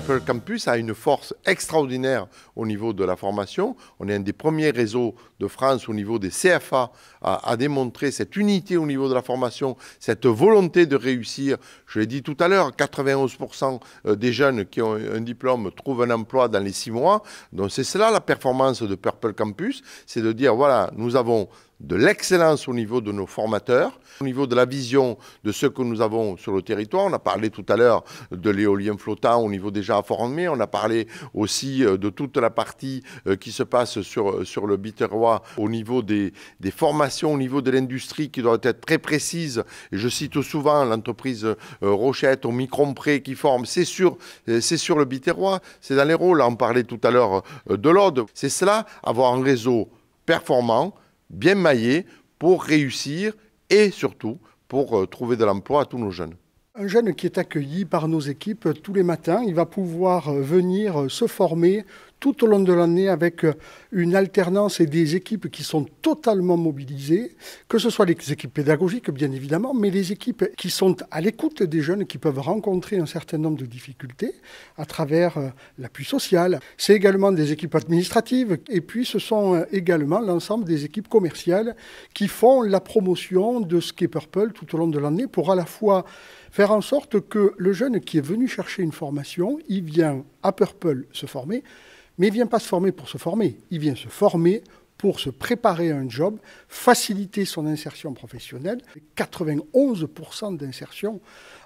Purple Campus a une force extraordinaire au niveau de la formation. On est un des premiers réseaux de France au niveau des CFA à démontrer cette unité au niveau de la formation, cette volonté de réussir. Je l'ai dit tout à l'heure, 91% des jeunes qui ont un diplôme trouvent un emploi dans les 6 mois. Donc c'est cela la performance de Purple Campus, c'est de dire voilà, nous avons de l'excellence au niveau de nos formateurs, au niveau de la vision de ce que nous avons sur le territoire. On a parlé tout à l'heure de l'éolien flottant au niveau déjà formé. On a parlé aussi de toute la partie qui se passe sur le Biterrois au niveau des formations, au niveau de l'industrie qui doivent être très précises. Et je cite souvent l'entreprise Rochette au Micron Pré qui forme. C'est sur le Biterrois, c'est dans les rôles. On parlait tout à l'heure de l'Aude. C'est cela, avoir un réseau performant, bien maillé pour réussir et surtout pour trouver de l'emploi à tous nos jeunes. Un jeune qui est accueilli par nos équipes tous les matins, il va pouvoir venir se former tout au long de l'année avec une alternance et des équipes qui sont totalement mobilisées, que ce soit les équipes pédagogiques bien évidemment, mais les équipes qui sont à l'écoute des jeunes qui peuvent rencontrer un certain nombre de difficultés à travers l'appui social. C'est également des équipes administratives et puis ce sont également l'ensemble des équipes commerciales qui font la promotion de ce qu'est Purple tout au long de l'année pour à la fois faire en sorte que le jeune qui est venu chercher une formation, il vient à Purple se former, mais il ne vient pas se former pour se former, il vient se former pour se préparer à un job, faciliter son insertion professionnelle. 91% d'insertion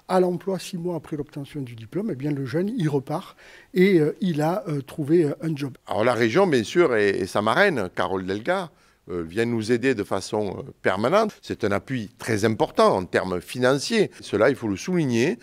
à l'emploi 6 mois après l'obtention du diplôme, eh bien le jeune, il repart et il a trouvé un job. Alors la région, bien sûr, et sa marraine, Carole Delga, vient nous aider de façon permanente. C'est un appui très important en termes financiers. Cela, il faut le souligner.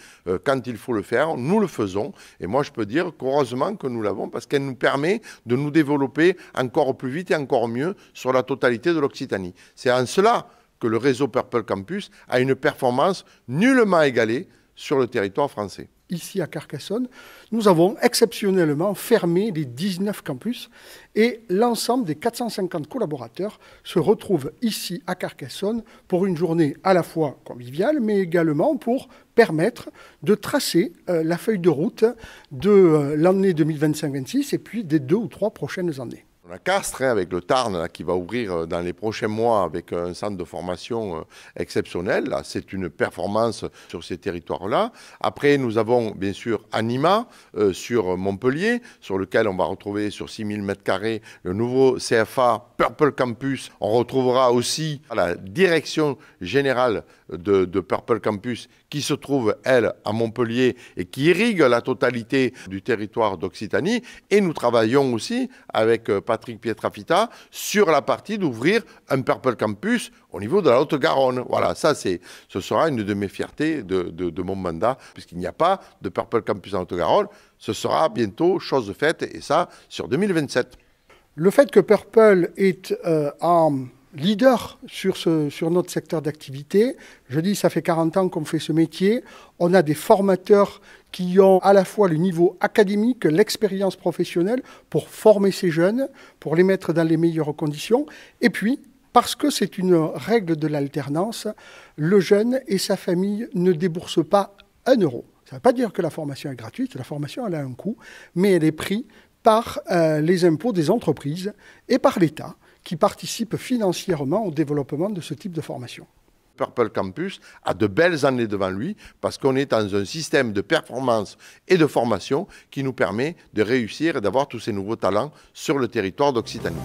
Quand il faut le faire, nous le faisons. Et moi, je peux dire qu'heureusement que nous l'avons parce qu'elle nous permet de nous développer encore plus vite et encore mieux sur la totalité de l'Occitanie. C'est en cela que le réseau Purple Campus a une performance nullement égalée sur le territoire français. Ici à Carcassonne, nous avons exceptionnellement fermé les 19 campus et l'ensemble des 450 collaborateurs se retrouvent ici à Carcassonne pour une journée à la fois conviviale mais également pour permettre de tracer la feuille de route de l'année 2025-26 et puis des 2 ou 3 prochaines années. On a Castres avec le Tarn là, qui va ouvrir dans les prochains mois avec un centre de formation exceptionnel. C'est une performance sur ces territoires-là. Après, nous avons bien sûr Anima sur Montpellier, sur lequel on va retrouver sur 6000 m² le nouveau CFA Purple Campus. On retrouvera aussi la direction générale de Purple Campus qui se trouve, elle, à Montpellier et qui irrigue la totalité du territoire d'Occitanie. Et nous travaillons aussi avec Patrick Pietrafita sur la partie d'ouvrir un Purple Campus au niveau de la Haute-Garonne. Voilà, ça ce sera une de mes fiertés de mon mandat, puisqu'il n'y a pas de Purple Campus en Haute-Garonne. Ce sera bientôt chose faite, et ça sur 2027. Le fait que Purple est en leader sur notre secteur d'activité, je dis ça fait 40 ans qu'on fait ce métier, on a des formateurs qui ont à la fois le niveau académique, l'expérience professionnelle pour former ces jeunes, pour les mettre dans les meilleures conditions, et puis parce que c'est une règle de l'alternance, le jeune et sa famille ne déboursent pas 1 euro. Ça ne veut pas dire que la formation est gratuite, la formation elle a un coût, mais elle est prise par les impôts des entreprises et par l'État qui participent financièrement au développement de ce type de formation. Purple Campus a de belles années devant lui parce qu'on est dans un système de performance et de formation qui nous permet de réussir et d'avoir tous ces nouveaux talents sur le territoire d'Occitanie.